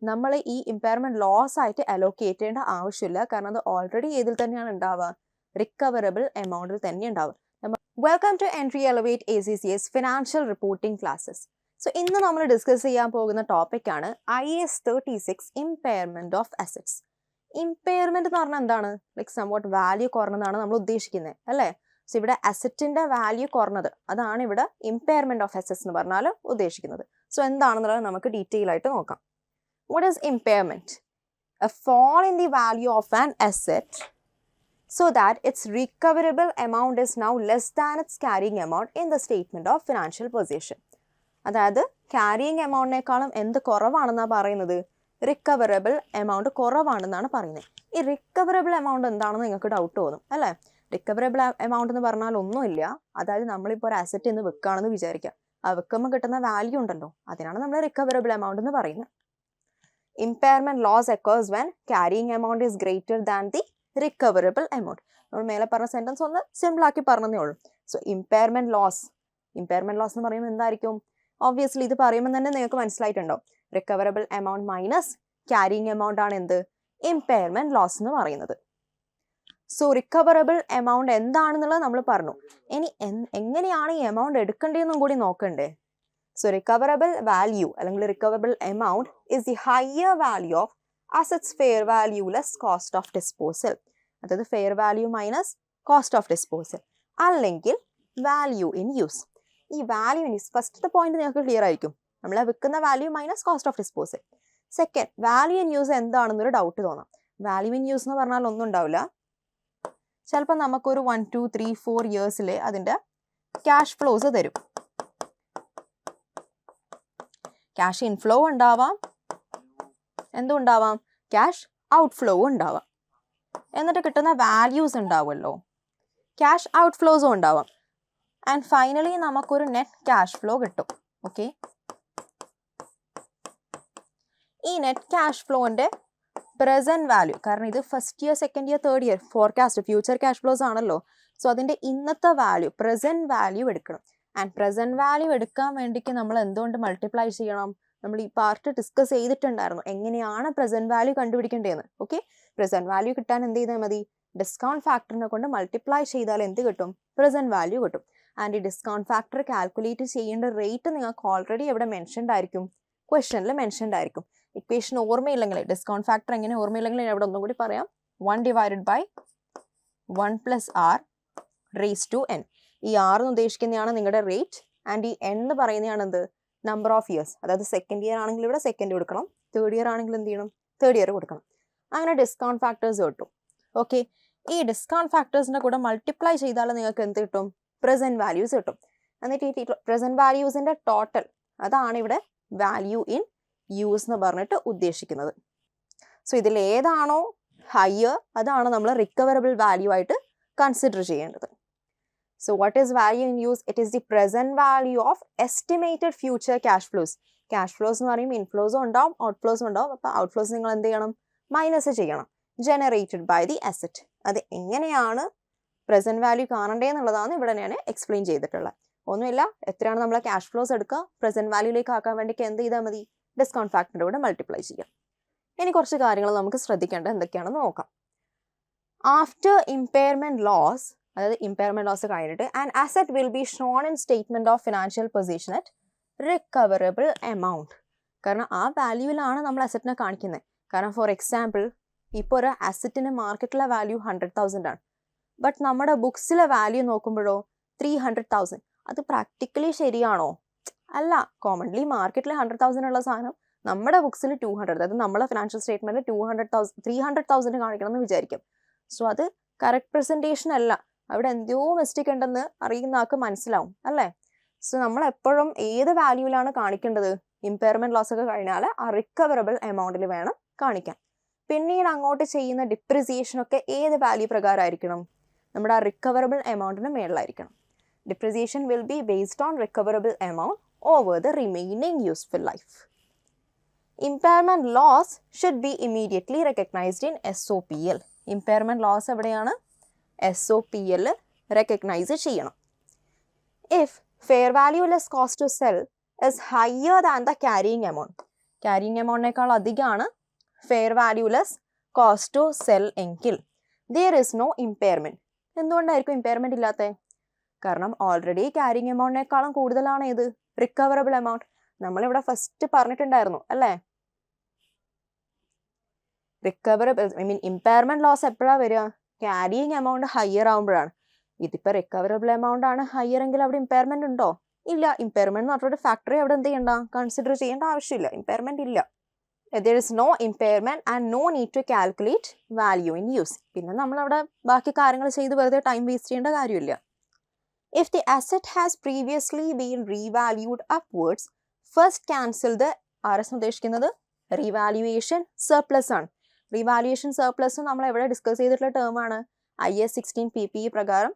നമ്മൾ ഈ impairment loss ആയിട്ട് അലോക്കേറ്റ് ചെയ്യേണ്ട ആവശ്യമില്ല. കാരണം അത് ഓൾറെഡി ഏതിൽ തന്നെയാണ് ഉണ്ടാവുക, റിക്കവറബിൾ എമൗണ്ടിൽ തന്നെ ഉണ്ടാവുക. Welcome to entry elevate ACCS financial reporting classes. So ഇന്ന് നമ്മൾ ഡിസ്കസ് ചെയ്യാൻ പോകുന്ന ടോപ്പിക്കാണ് IAS 36 impairment of assets. Impairment എന്ന് പറഞ്ഞാൽ എന്താണ്? ലൈക്ക് സംവാട്ട് വാല്യൂ കുറഞ്ഞതാണ് നമ്മൾ ഉദ്ദേശിക്കുന്നത്, അല്ലേ? സോ ഇവിടെ അസറ്റിന്റെ വാല്യൂ കുറഞ്ഞത്, അതാണ് ഇവിടെ ഇമ്പയർമെന്റ് ഓഫ് അസറ്റ്സ് എന്ന് പറഞ്ഞാൽ ഉദ്ദേശിക്കുന്നത്. സോ എന്താണെന്നുള്ളത് നമുക്ക് ഡീറ്റെയിൽ ആയിട്ട് നോക്കാം. What is impairment? A fall in the value of an asset so that its recoverable amount is now less than its carrying amount in the statement of financial position. അതായത് carrying എമൗണ്ടിനേക്കാളും എന്ത് കുറവാണെന്നാണ് പറയുന്നത്? Recoverable amount കുറവാണെന്നാണ് പറയുന്നത്. ഈ recoverable amount എന്താണെന്ന് നിങ്ങൾക്ക് doubt തോന്നും, അല്ലേ? Recoverable amount എന്ന് പറഞ്ഞാൽ ഒന്നുമില്ല. അതായത് നമ്മളിപ്പോൾ ഒരു അസറ്റ് ഇന്ന് വിൽക്കുകയാണെന്ന് വിചാരിക്കാം. ആ വിൽക്കുമ്പോൾ കിട്ടുന്ന വാല്യൂ ഉണ്ടല്ലോ, അതിനാണ് നമ്മൾ റിക്കവറബിൾ എമൗണ്ട് എന്ന് പറയുന്നത്. Impairment loss occurs when carrying amount is greater than the recoverable amount. നമ്മൾ മേലെ പറഞ്ഞ സെന്റൻസ് ഒന്ന് സിമ്പിൾ ആക്കി പറഞ്ഞതേ ഉള്ളൂ. സോ ഇമ്പയർമെന്റ് ലോസ് എന്ന് പറയുമ്പോൾ എന്തായിരിക്കും? ഒബ്വിയസ്ലി ഇത് പറയുമ്പോൾ തന്നെ നിങ്ങൾക്ക് മനസ്സിലായിട്ടുണ്ടാവും. Recoverable amount minus carrying amount ആണ് എന്ത്? ഇമ്പയർമെന്റ് ലോസ് എന്ന് പറയുന്നത്. സോ റിക്കവറബിൾ എമൗണ്ട് എന്താണെന്നുള്ളത് നമ്മൾ പറഞ്ഞു. ഇനി എങ്ങനെയാണ് ഈ എമൗണ്ട് എടുക്കേണ്ടതെന്നും കൂടി നോക്കണ്ടേ? So recoverable value അല്ലെങ്കിൽ recoverable amount is the higher value of assets fair value less cost of disposal. അതായത് fair value minus cost of disposal അല്ലെങ്കിൽ value in use. ഈ value in use ഫസ്റ്റത്തെ പോയിന്റ് നിങ്ങൾക്ക് clear ആയിരിക്കും. നമ്മൾ വിൽക്കുന്ന value minus cost of disposal. Second, value in use എന്താണെന്നൊരു doubt തോന്നാം. വാല്യൂ ഇൻ യൂസ് എന്ന് പറഞ്ഞാൽ ഒന്നും ഉണ്ടാവില്ല. ചിലപ്പോൾ നമുക്കൊരു 1, 2, 3, 4 ഇയേഴ്സിൽ അതിൻ്റെ ക്യാഷ് ഫ്ലോസ് തരും. ക്യാഷ് ഇൻഫ്ലോ ഉണ്ടാവാം, എന്തുണ്ടാവാം? ക്യാഷ് ഔട്ട്ഫ്ലോ ഉണ്ടാവാം. എന്നിട്ട് കിട്ടുന്ന വാല്യൂസ് ഉണ്ടാവുമല്ലോ, ക്യാഷ് ഔട്ട്ഫ്ലോസും ഉണ്ടാവാം. ആൻഡ് ഫൈനലി നമുക്കൊരു നെറ്റ് ക്യാഷ് ഫ്ലോ കിട്ടും. ഓക്കെ, ഈ നെറ്റ് ക്യാഷ് ഫ്ലോന്റെ പ്രസന്റ് വാല്യൂ, കാരണം ഇത് first year, second year, third year forecast future cash flows ആണല്ലോ. സോ അതിന്റെ ഇന്നത്തെ വാല്യൂ, പ്രസന്റ് വാല്യൂ എടുക്കണം. ആൻഡ് പ്രസന്റ് വാല്യൂ എടുക്കാൻ വേണ്ടിക്ക് നമ്മൾ എന്തുകൊണ്ട് മൾട്ടിപ്ലൈ ചെയ്യണം? നമ്മൾ ഈ പാർട്ട് ഡിസ്കസ് ചെയ്തിട്ടുണ്ടായിരുന്നു, എങ്ങനെയാണ് പ്രസന്റ് വാല്യൂ കണ്ടുപിടിക്കേണ്ടതെന്ന്. ഓക്കെ, പ്രസന്റ് വാല്യൂ കിട്ടാൻ എന്ത് ചെയ്താൽ മതി? ഡിസ്കൗണ്ട് ഫാക്ടറിനെ കൊണ്ട് മൾട്ടിപ്ലൈ ചെയ്താൽ എന്ത് കിട്ടും? പ്രസന്റ് വാല്യൂ കിട്ടും. ആൻഡ് ഈ ഡിസ്കൗണ്ട് ഫാക്ടർ കാൽക്കുലേറ്റ് ചെയ്യേണ്ട റേറ്റ് നിങ്ങൾക്ക് ഓൾറെഡി എവിടെ മെൻഷൻഡ് ആയിരിക്കും? ക്വസ്റ്റനിൽ മെൻഷൻഡ് ആയിരിക്കും. ഇക്വേഷൻ ഓർമ്മയില്ലെങ്കിൽ, ഡിസ്കൗണ്ട് ഫാക്ടർ എങ്ങനെ ഓർമ്മയില്ലെങ്കിൽ എവിടെ ഒന്നും കൂടി പറയാം. 1/1 + r⁻n. ഈ r എന്ന് ഉദ്ദേശിക്കുന്നതാണ് നിങ്ങളുടെ റേറ്റ്, ആൻഡ് ഈ n എന്ന് പറയുന്നതാണ് എന്ത്? Number of years. അതായത് സെക്കൻഡ് ഇയർ ആണെങ്കിൽ ഇവിടെ സെക്കൻഡ് കൊടുക്കണം, തേർഡ് ഇയർ ആണെങ്കിൽ എന്ത് ചെയ്യണം? തേർഡ് ഇയർ കൊടുക്കണം. അങ്ങനെ ഡിസ്കൗണ്ട് ഫാക്ടേഴ്സ് കിട്ടും. ഓക്കെ, ഈ ഡിസ്കൗണ്ട് ഫാക്ടേഴ്സിന്റെ കൂടെ മൾട്ടിപ്ലൈ ചെയ്താൽ നിങ്ങൾക്ക് എന്ത് കിട്ടും? പ്രസന്റ് വാല്യൂസ് കിട്ടും. എന്നിട്ട് ഈ പ്രസന്റ് വാല്യൂസിന്റെ ടോട്ടൽ, അതാണ് ഇവിടെ വാല്യൂ ഇൻ യൂസ് എന്ന് പറഞ്ഞിട്ട് ഉദ്ദേശിക്കുന്നത്. സോ ഇതിൽ ഏതാണോ ഹയർ അതാണ് നമ്മൾ റിക്കവറബിൾ വാല്യൂ ആയിട്ട് കൺസിഡർ ചെയ്യേണ്ടത്. So what is value in use? It is the present value of estimated future cash flows. Cash flows എന്ന് പറയുമ്പോൾ ഇൻഫ്ലോസും ഉണ്ടാവും, ഔട്ട്ഫ്ലോസും ഉണ്ടാവും. അപ്പോൾ ഔട്ട്ഫ്ലോസ് നിങ്ങൾ എന്ത് ചെയ്യണം? മൈനസ് ചെയ്യണം. Generated by the asset. അത് എങ്ങനെയാണ് പ്രസന്റ് വാല്യൂ കാണേണ്ടതെന്നുള്ളതാണ് ഇവിടെ ഞാൻ എക്സ്പ്ലെയിൻ ചെയ്തിട്ടുള്ളത്. ഒന്നുമില്ല, എത്രയാണ് നമ്മൾ ക്യാഷ് ഫ്ലോസ് എടുക്കുക, പ്രസന്റ് വാല്യൂയിലേക്ക് ആക്കാൻ വേണ്ടിക്ക് എന്ത് ചെയ്താൽ മതി? ഡിസ്കൗണ്ട് ഫാക്ടറിന്റെ കൂടെ മൾട്ടിപ്ലൈ ചെയ്യാം. ഇനി കുറച്ച് കാര്യങ്ങൾ നമുക്ക് ശ്രദ്ധിക്കേണ്ടത് എന്തൊക്കെയാണെന്ന് നോക്കാം. ആഫ്റ്റർ ഇമ്പയർമെന്റ് ലോസ്, അതായത് ഇമ്പയർമെന്റ് ലോസ് കഴിഞ്ഞിട്ട്, and asset will be shown in statement of financial position at recoverable amount. കാരണം ആ വാല്യൂവിലാണ് നമ്മൾ അസറ്റിനെ കാണിക്കുന്നത്. കാരണം ഫോർ എക്സാമ്പിൾ, ഇപ്പോൾ ഒരു അസറ്റിന് മാർക്കറ്റിലെ വാല്യൂ 100,000 ആണ്. ബട്ട് നമ്മുടെ ബുക്സിലെ വാല്യൂ നോക്കുമ്പോഴോ 300,000. അത് പ്രാക്ടിക്കലി ശരിയാണോ? അല്ല. കോമൺലി മാർക്കറ്റിൽ 100,000 ഉള്ള സാധനം നമ്മുടെ ബുക്സിൽ 200, അതായത് നമ്മളെ ഫിനാൻഷ്യൽ സ്റ്റേറ്റ്മെന്റിൽ 300,000 കാണിക്കണം എന്ന് വിചാരിക്കും. സോ അത് കറക്റ്റ് പ്രസന്റേഷൻ അല്ല. അവിടെ എന്തോ മിസ്റ്റേക്ക് ഉണ്ടെന്ന് അറിയുന്ന ആൾക്ക് മനസ്സിലാവും, അല്ലേ? സോ നമ്മൾ എപ്പോഴും ഏത് വാല്യൂവിലാണ് കാണിക്കേണ്ടത്? ഇമ്പയർമെന്റ് ലോസ് ഒക്കെ കഴിഞ്ഞാൽ ആ റിക്കവറബിൾ എമൗണ്ടിൽ വേണം കാണിക്കാൻ. പിന്നീട് അങ്ങോട്ട് ചെയ്യുന്ന ഡിപ്രിസിയേഷൻ ഒക്കെ ഏത് വാല്യൂ പ്രകാരമായിരിക്കണം? നമ്മുടെ ആ റിക്കവറബിൾ എമൗണ്ടിന് മേളിലായിരിക്കണം. Depreciation will be based on recoverable amount over the remaining useful life. Impairment loss should be immediately recognised in SOPL. Impairment loss എവിടെയാണ്? SOPL റെക്കഗ്നൈസ് ചെയ്യണം. If fair value less cost to sell is higher than the carrying amount. Carrying എമൗണ്ടിനേക്കാൾ അധികമാണ് fair value less cost to sell എങ്കിൽ there is no impairment. എന്തുകൊണ്ടായിരിക്കും impairment ഇല്ലാത്തത്? കാരണം already carrying എമൗണ്ടിനേക്കാളും കൂടുതലാണ് ഇത് റിക്കവറബിൾ എമൗണ്ട്. നമ്മളിവിടെ ഫസ്റ്റ് പറഞ്ഞിട്ടുണ്ടായിരുന്നു അല്ലേ, റിക്കവറബിൾ ഇമ്പയർമെൻറ്റ് ലോസ് എപ്പോഴാണ് വരിക? ക്യാരിങ് എമൗണ്ട് ഹയർ ആകുമ്പോഴാണ്. ഇതിപ്പോൾ റിക്കവറബിൾ എമൗണ്ട് ആണ് ഹയർ എങ്കിൽ അവിടെ ഇമ്പയർമെൻറ്റ് ഉണ്ടോ? ഇല്ല. ഇമ്പയർമെൻറ്റ് എന്ന് പറഞ്ഞൊരു ഫാക്ടറി അവിടെ എന്ത് ചെയ്യണ്ട, കൺസിഡർ ചെയ്യേണ്ട ആവശ്യമില്ല. ഇമ്പയർമെൻറ്റ് ഇല്ല. there is no impairment and no need to calculate value in use. പിന്നെ നമ്മളവിടെ ബാക്കി കാര്യങ്ങൾ ചെയ്ത് വെറുതെ ടൈം വേസ്റ്റ് ചെയ്യേണ്ട കാര്യമില്ല. If the asset has previously been revalued upwards, first cancel the RS ഉദ്ദേശിക്കുന്നത് റിവാലുവേഷൻ സർപ്ലസ് ആണ്. റിവാലുവേഷൻ സർപ്ലസ് നമ്മൾ എവിടെ ഡിസ്കസ് ചെയ്തിട്ടുള്ള ടേം ആണ്? IAS 16 PPE പ്രകാരം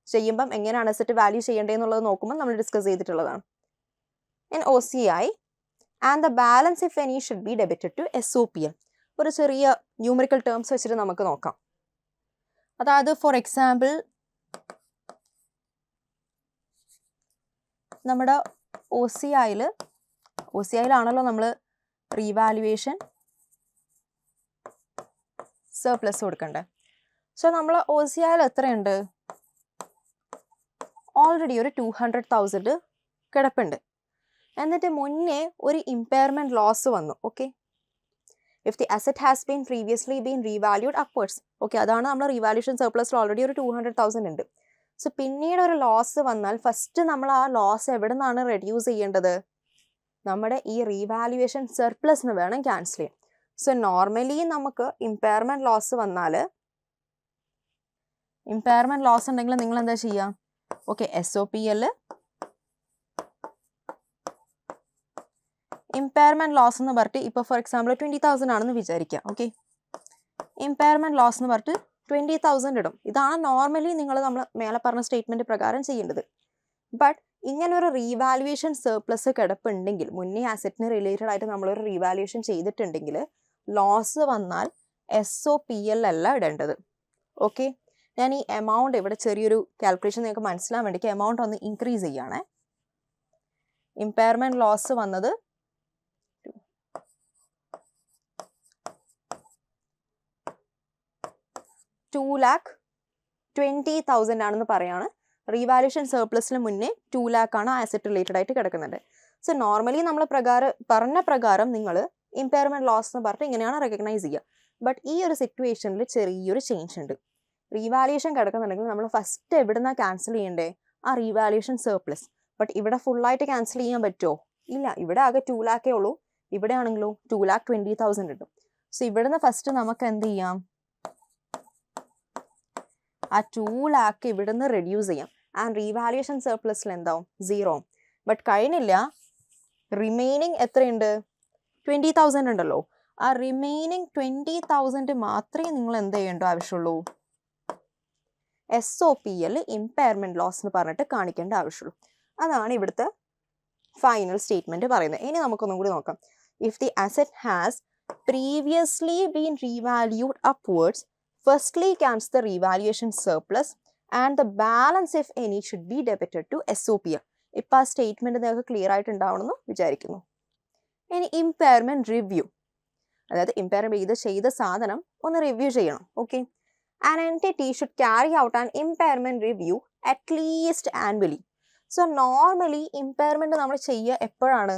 ചെയ്യുമ്പം എങ്ങനെയാണ് അസറ്റ് വാല്യൂ ചെയ്യേണ്ടതെന്നുള്ളത് നോക്കുമ്പോൾ നമ്മൾ ഡിസ്കസ് ചെയ്തിട്ടുള്ളതാണ്. In OCI and the balance if any should be debited to SOPL. ഒരു ചെറിയ ന്യൂമറിക്കൽ ടേംസ് വെച്ചിട്ട് നമുക്ക് നോക്കാം. അതായത് ഫോർ എക്സാമ്പിൾ നമ്മുടെ OCIയിലാണല്ലോ നമ്മൾ റീവാലുവേഷൻ സർപ്ലസ് കൊടുക്കണ്ടേ. സോ നമ്മൾ OCIയിൽ എത്രയുണ്ട്? ഓൾറെഡി ഒരു 200,000 കിടപ്പുണ്ട്. എന്നിട്ട് മുന്നേ ഒരു ഇമ്പയർമെൻറ്റ് ലോസ് വന്നു. Okay, if the asset has been previously been revalued upwards. Okay, അതാണ് നമ്മൾ റീവാല്യൂഷൻ സർപ്ലസിൽ ഓൾറെഡി ഒരു 200,000 ഉണ്ട്. സോ പിന്നീട് ഒരു ലോസ് വന്നാൽ ഫസ്റ്റ് നമ്മൾ ആ ലോസ് എവിടെ നിന്നാണ് റെഡ്യൂസ് ചെയ്യേണ്ടത്? നമ്മുടെ ഈ റീവാല്യൂവേഷൻ സർപ്ലസിന് വേണം ക്യാൻസൽ ചെയ്യാൻ. സോ നോർമലി നമുക്ക് ഇമ്പയർമെൻറ്റ് ലോസ് വന്നാൽ, ഇമ്പയർമെൻറ്റ് ലോസ് ഉണ്ടെങ്കിൽ നിങ്ങൾ എന്താ ചെയ്യുക? ഓക്കെ, SOPL ഇമ്പയർമെൻറ്റ് ലോസ് എന്ന് പറഞ്ഞിട്ട് ഇപ്പോൾ ഫോർ എക്സാമ്പിൾ 20,000 ആണെന്ന് വിചാരിക്കുക. ഓക്കെ, ഇമ്പയർമെൻറ്റ് ലോസ് എന്ന് പറഞ്ഞിട്ട് 20,000 ഇടും. ഇതാണ് നോർമലി നമ്മൾ മേലെ പറഞ്ഞ സ്റ്റേറ്റ്മെൻറ്റ് പ്രകാരം ചെയ്യേണ്ടത്. ബട്ട് ഇങ്ങനെ ഒരു റീവാലുവേഷൻ സർപ്ലസ് കിടപ്പുണ്ടെങ്കിൽ, മുന്നേ അസറ്റിന് റിലേറ്റഡ് ആയിട്ട് നമ്മളൊരു റീവാലുവേഷൻ ചെയ്തിട്ടുണ്ടെങ്കിൽ ലോസ് വന്നാൽ SOPL അല്ല ഇടേണ്ടത്. ഓക്കെ, ഞാൻ ഈ എമൗണ്ട് ഇവിടെ ചെറിയൊരു കാൽക്കുലേഷൻ നിങ്ങൾക്ക് മനസ്സിലാൻ വേണ്ടിക്ക് എമൗണ്ട് ഒന്ന് ഇൻക്രീസ് ചെയ്യുകയാണേ. ഇമ്പയർമെൻറ്റ് ലോസ് വന്നത് 2,20,000 ആണെന്ന് പറയാണ്. റീവാലുവേഷൻ സർപ്ലസിന് മുന്നേ 2 lakh ആണ് ആസെറ്റ് റിലേറ്റഡ് ആയിട്ട് കിടക്കുന്നുണ്ട്. സോ നോർമലി നമ്മൾ പറഞ്ഞ പ്രകാരം നിങ്ങൾ ഇമ്പയർമെൻറ്റ് ലോസ് എന്ന് പറഞ്ഞിട്ട് ഇങ്ങനെയാണ് റെക്കഗ്നൈസ് ചെയ്യുക. ബട്ട് ഈ ഒരു സിറ്റുവേഷനിൽ ചെറിയൊരു ചേഞ്ച് ഉണ്ട്. റീവാലുവേഷൻ കിടക്കുന്നുണ്ടെങ്കിൽ നമ്മൾ ഫസ്റ്റ് എവിടുന്നാണ് ക്യാൻസൽ ചെയ്യേണ്ടേ? ആ റീവാലുവേഷൻ സർപ്ലസ്. ബട്ട് ഇവിടെ ഫുള്ളായിട്ട് ക്യാൻസൽ ചെയ്യാൻ പറ്റുമോ? ഇല്ല. ഇവിടെ ആകെ 2 lakh ഉള്ളൂ. ഇവിടെ ആണെങ്കിലോ 2,20,000 കിട്ടും. സോ ഇവിടുന്ന് ഫസ്റ്റ് നമുക്ക് എന്ത് ചെയ്യാം? ആ 2 lakh ഇവിടുന്ന് റെഡ്യൂസ് ചെയ്യാം. ആൻഡ് റീവാലുവേഷൻ സർപ്ലസിൽ എന്താവും? 0. ബട്ട് കഴിഞ്ഞില്ല. റിമൈനിങ് എത്രയുണ്ട്? 20,000 ഉണ്ടല്ലോ. ആ റിമൈനിങ് 20,000 മാത്രമേ നിങ്ങൾ എന്ത് ചെയ്യേണ്ട ആവശ്യമുള്ളൂ? SOPL ഇമ്പയർമെൻറ്റ് ലോസ് എന്ന് പറഞ്ഞിട്ട് കാണിക്കേണ്ട ആവശ്യമുള്ളൂ. അതാണ് ഇവിടുത്തെ ഫൈനൽ സ്റ്റേറ്റ്മെൻറ്റ് പറയുന്നത്. ഇനി നമുക്കൊന്നും കൂടി നോക്കാം. If the asset has previously been revalued upwards, firstly counts the revaluation surplus and the balance if any should be debited to SOPL. ഇപ്പോൾ ആ സ്റ്റേറ്റ്മെൻറ്റ് നിങ്ങൾക്ക് ക്ലിയർ ആയിട്ടുണ്ടാവണമെന്ന് വിചാരിക്കുന്നു. ഇനി ഇമ്പയർമെൻറ്റ് റിവ്യൂ, അതായത് ഇമ്പയർമെൻറ്റ് ചെയ്ത സാധനം ഒന്ന് റിവ്യൂ ചെയ്യണം. Okay, an entity should carry out an impairment review at least annually. So normally impairment നമ്മൾ ചെയ്യുക എപ്പോഴാണ്?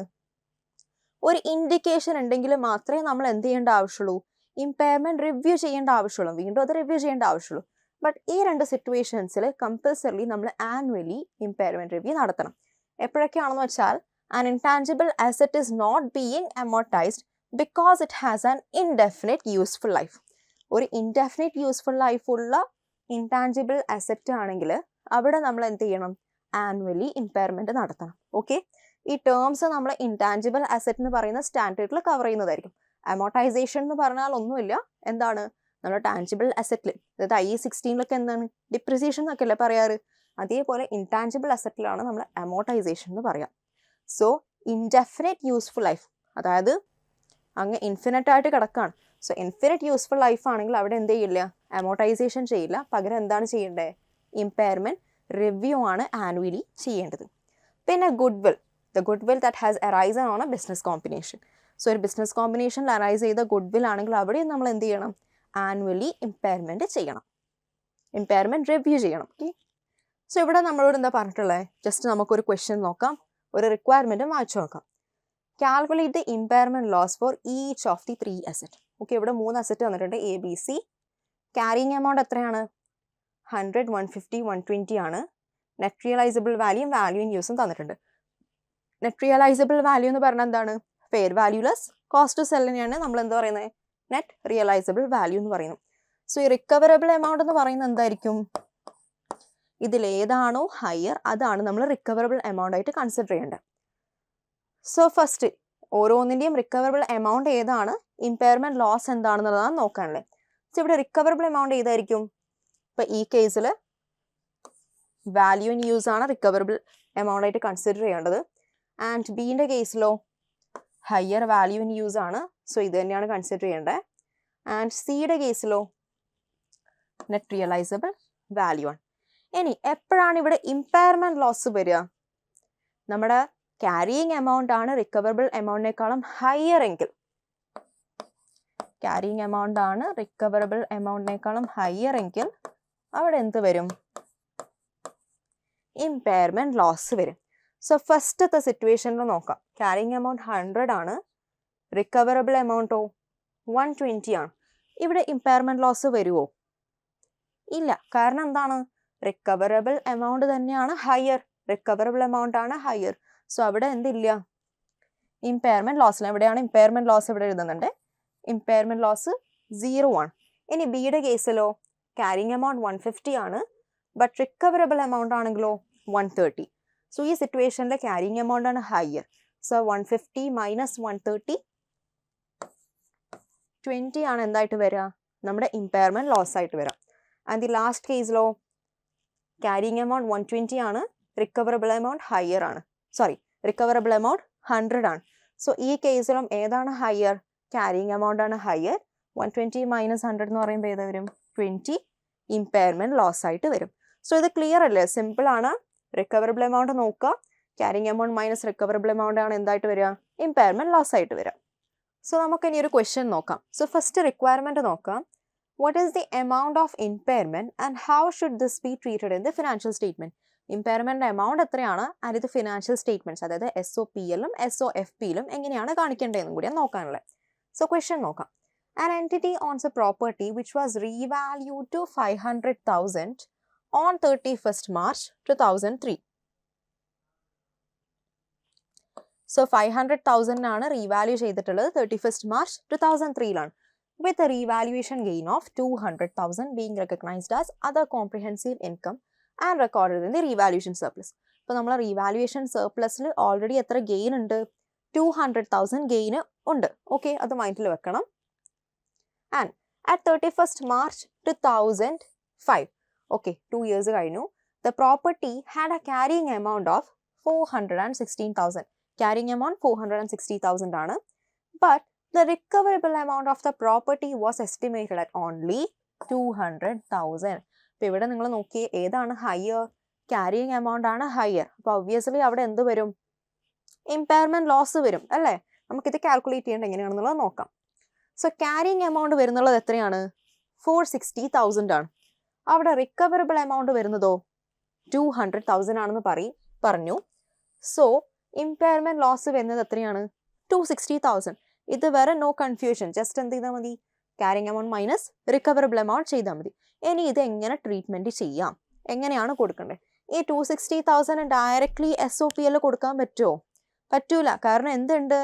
ഒരു ഇൻഡിക്കേഷൻ ഉണ്ടെങ്കിൽ മാത്രമേ നമ്മൾ എന്ത് ചെയ്യേണ്ട ആവശ്യമുള്ളൂ? ഇമ്പയർമെൻറ്റ് റിവ്യൂ ചെയ്യേണ്ട ആവശ്യമുള്ളൂ. വീണ്ടും അത് റിവ്യൂ ചെയ്യേണ്ട ആവശ്യമുള്ളൂ. ബട്ട് ഈ രണ്ട് സിറ്റുവേഷൻസിൽ കമ്പൽസറിലി നമ്മൾ ആനുവലി ഇമ്പയർമെൻറ്റ് റിവ്യൂ നടത്തണം. എപ്പോഴൊക്കെയാണെന്ന് വെച്ചാൽ, an intangible asset is not being amortized because it has an indefinite useful life. ഒരു ഇൻഡെഫിനിറ്റ് യൂസ്ഫുൾ ലൈഫുള്ള ഇൻടാഞ്ചിബിൾ അസറ്റ് ആണെങ്കിൽ അവിടെ നമ്മൾ എന്ത് ചെയ്യണം? ആനുവലി ഇമ്പയർമെൻറ്റ് നടത്തണം. ഓക്കെ, ഈ ടേംസ് നമ്മൾ ഇൻടാഞ്ചിബിൾ അസറ്റ് എന്ന് പറയുന്ന സ്റ്റാൻഡേർഡിൽ കവർ ചെയ്യുന്നതായിരിക്കും. അമോർട്ടൈസേഷൻ എന്ന് പറഞ്ഞാൽ ഒന്നുമില്ല. എന്താണ്? നമ്മൾ ടാഞ്ചിബിൾ അസറ്റിൽ, അതായത് IAS 16 എന്താണ്? ഡിപ്രിസിയേഷൻ എന്നൊക്കെ അല്ലേ പറയാറ്? അതേപോലെ ഇൻടാഞ്ചിബിൾ അസറ്റിലാണ് നമ്മൾ അമോർട്ടൈസേഷൻ എന്ന് പറയാം. സോ ഇൻഡെഫിനിറ്റ് യൂസ്ഫുൾ ലൈഫ്, അതായത് അങ്ങ് ഇൻഫിനിറ്റ് ആയിട്ട് കിടക്കുകയാണ്. സോ ഇൻഫിനിറ്റ് യൂസ്ഫുൾ ലൈഫ് ആണെങ്കിൽ അവിടെ എന്ത് ചെയ്യില്ല? അമോർട്ടൈസേഷൻ ചെയ്യില്ല. പകരം എന്താണ് ചെയ്യേണ്ടത്? ഇമ്പയർമെൻറ്റ് റിവ്യൂ ആണ് ആനുവലി ചെയ്യേണ്ടത്. പിന്നെ goodwill, the goodwill that has arisen on a business combination. So ഒരു ബിസിനസ് കോമ്പിനേഷനിൽ അറൈസ് ചെയ്ത ഗുഡ് വിൽ ആണെങ്കിൽ അവിടെയും നമ്മൾ എന്ത് ചെയ്യണം, ആനുവലി ഇമ്പയർമെൻറ്റ് ചെയ്യണം, ഇമ്പയർമെൻറ്റ് റിവ്യൂ ചെയ്യണം. ഓക്കെ, സോ ഇവിടെ നമ്മളോട് എന്താ പറഞ്ഞിട്ടുള്ളത്, ജസ്റ്റ് നമുക്കൊരു ക്വസ്റ്റ്യൻ നോക്കാം, ഒരു റിക്വയർമെൻറ്റും വായിച്ചു നോക്കാം. Calculate the impairment loss for each of the 3 asset. Okay, ഇവിടെ 3 അസറ്റ് വന്നിട്ടുണ്ട്, A B C. Carrying amount എത്രയാണ്, 100, 150, 120 ആണ്. Net realisable value, value in യൂസും തന്നിട്ടുണ്ട്. നെറ്റ് റിയലൈസബിൾ വാല്യൂ എന്ന് പറഞ്ഞാൽ എന്താണ്, fair value less cost to സെല്ലിനെയാണ് നമ്മൾ എന്താ പറയുന്നത്, നെറ്റ് റിയലൈസബിൾ വാല്യൂ എന്ന് പറയുന്നു. സോ ഈ റിക്കവറബിൾ എമൗണ്ട് എന്ന് പറയുന്നത് എന്തായിരിക്കും, ഇതിലേതാണോ ഹയർ അതാണ് നമ്മൾ റിക്കവറബിൾ എമൗണ്ട് ആയിട്ട് കൺസിഡർ ചെയ്യേണ്ടത്. സോ ഫസ്റ്റ് ഓരോന്നിൻ്റെയും റിക്കവറബിൾ എമൗണ്ട് ഏതാണ്, ഇമ്പയർമെൻറ്റ് ലോസ് എന്താണെന്നുള്ളതാണ് നോക്കാനുള്ളത്. സോ ഇവിടെ റിക്കവറബിൾ എമൗണ്ട് ഏതായിരിക്കും, ഇപ്പം ഈ കേസിൽ വാല്യൂ ഇൻ യൂസ് ആണ് റിക്കവറബിൾ എമൗണ്ട് ആയിട്ട് കൺസിഡർ ചെയ്യേണ്ടത്. ആൻഡ് ബീൻ്റെ കേസിലോ ഹയർ വാല്യൂ ഇൻ യൂസ് ആണ്, സോ ഇത് തന്നെയാണ് കൺസിഡർ ചെയ്യേണ്ടത്. ആൻഡ് സിയുടെ കേസിലോ നെറ്റ് റിയലൈസബിൾ വാല്യൂ ആണ്. ഇനി എപ്പോഴാണ് ഇവിടെ ഇമ്പയർമെൻറ്റ് ലോസ് വരിക, നമ്മുടെ ക്യാരിയിങ് എമൗണ്ട് ആണ് റിക്കവറബിൾ എമൗണ്ടിനേക്കാളും ഹയർ എങ്കിൽ, ക്യാരിയിങ് എമൗണ്ട് ആണ് റിക്കവറബിൾ എമൗണ്ടിനേക്കാളും ഹയർ എങ്കിൽ അവിടെ എന്ത് വരും, ഇമ്പയർമെൻറ്റ് ലോസ് വരും. സോ ഫസ്റ്റത്തെ സിറ്റുവേഷനിൽ നോക്കാം, ക്യാരിയിങ് എമൗണ്ട് 100 ആണ്, റിക്കവറബിൾ എമൗണ്ടോ 120 ആണ്. ഇവിടെ ഇമ്പയർമെൻറ്റ് ലോസ് വരുമോ, ഇല്ല. കാരണം എന്താണ്, റിക്കവറബിൾ എമൗണ്ട് തന്നെയാണ് ഹയർ, റിക്കവറബിൾ എമൗണ്ട് ആണ് ഹയർ. സോ അവിടെ എന്തില്ല, ഇമ്പയർമെൻറ്റ് ലോസിൽ. എവിടെയാണ് ഇമ്പയർമെൻറ്റ് ലോസ്, ഇവിടെ എഴുതുന്നുണ്ട്, ഇമ്പയർമെൻറ്റ് ലോസ് 0 ആണ്. ഇനി ബിയുടെ കേസിലോ ക്യാരിയിങ് എമൗണ്ട് 150 ആണ്, ബട്ട് റിക്കവറബിൾ എമൗണ്ട് ആണെങ്കിലോ 130. സോ ഈ സിറ്റുവേഷനിൽ ക്യാരിയിങ് എമൗണ്ട് ആണ് ഹയർ. സോ 150 മൈനസ് 130 20 ആണ് എന്തായിട്ട് വരിക, നമ്മുടെ ഇമ്പയർമെൻറ്റ് ലോസ് ആയിട്ട് വരാം. ആൻഡ് ദി ലാസ്റ്റ് കേസിലോ ക്യാരിയിങ് എമൗണ്ട് 120 ആണ്, റിക്കവറബിൾ എമൗണ്ട് ഹയർ ആണ്, സോറി റിക്കവറബിൾ എമൗണ്ട് 100 ആണ്. സോ ഈ കേസിലും ഏതാണ് ഹയർ, ക്യാരിയിങ് എമൗണ്ട് ആണ് ഹയർ. 120 മൈനസ് 100 എന്ന് പറയുമ്പോൾ ഏതാ വരും, 20 ഇമ്പയർമെൻറ്റ് ലോസ് ആയിട്ട് വരും. സോ ഇത് ക്ലിയർ അല്ലേ, സിമ്പിൾ ആണ്. റിക്കവറബിൾ എമൗണ്ട് നോക്കുക, carrying amount minus recoverable amount ആണ് എന്തായിട്ട് വരിക, ഇമ്പയർമെൻറ്റ് ലോസ് ആയിട്ട് വരിക. സോ നമുക്ക് ഇനി ഒരു ക്വസ്റ്റ്യൻ നോക്കാം. സോ ഫസ്റ്റ് റിക്വയർമെൻറ്റ് നോക്കാം. What is the amount of impairment and how should this be treated in the financial statement? Impairment amount എത്രയാണ്, ആൻഡ് ഇത് ഫിനാൻഷ്യൽ സ്റ്റേറ്റ്മെൻറ്റ്സ്, അതായത് SOPലും SOFPലും എങ്ങനെയാണ് കാണിക്കേണ്ടതെന്നും കൂടി നോക്കാനുള്ളത്. സോ ക്വസ്റ്റ്യൻ നോക്കാം. An entity owns a property which was revalued to 500,000 on 31st March 2003. So 500,000 ആണ് revalue ചെയ്തിട്ടുള്ളത് 31st March 2003ലാണ്. with a revaluation gain of 200,000 being recognized as other comprehensive income and recorded in the revaluation surplus. അപ്പോൾ നമ്മൾ revaluation സർപ്ലസിൽ already എത്ര gain ഉണ്ട്, 200,000 gain ഉണ്ട്. Okay, അത് മൈൻഡിൽ വെക്കണം. And at 31st March 2005, okay 2 years കഴിഞ്ഞു, the property had A carrying amount of 416,000. Carrying amount 460,000 ആണ്. But the recoverable amount of the property was estimated at only 200,000. അപ്പോൾ ഇവിടെ നിങ്ങൾ നോക്കിയേ, ഏതാണ് ഹയർ, ക്യാരിയിങ് എമൗണ്ട് ആണ് ഹയർ. അപ്പോൾ ഒബ്വിയസ്ലി അവിടെ എന്ത് വരും, ഇമ്പയർമെൻറ്റ് ലോസ് വരും അല്ലേ. നമുക്കിത് കാൽക്കുലേറ്റ് ചെയ്യേണ്ട എങ്ങനെയാണെന്നുള്ളത് നോക്കാം. സോ ക്യാരിയിങ് എമൗണ്ട് വരുന്നുള്ളത് എത്രയാണ്, 460,000 ആണ്. അവിടെ റിക്കവറബിൾ എമൗണ്ട് വരുന്നതോ 200,000 ആണെന്ന് പറഞ്ഞു. സോ ഇമ്പയർമെൻറ്റ് ലോസ് വരുന്നത് എത്രയാണ്, 260,000. ഇത് വേറെ നോ കൺഫ്യൂഷൻ, ജസ്റ്റ് എന്ത് ചെയ്താൽ മതി, carrying amount minus recoverable amount ചെയ്താൽ മതി. ഇനി ഇത് എങ്ങനെ ട്രീറ്റ്മെൻറ്റ് ചെയ്യാം, എങ്ങനെയാണ് കൊടുക്കേണ്ടത്? ഈ 260,000 ഡയറക്ട്ലി SOPL കൊടുക്കാൻ പറ്റുമോ, പറ്റൂല. കാരണം എന്തുണ്ട്,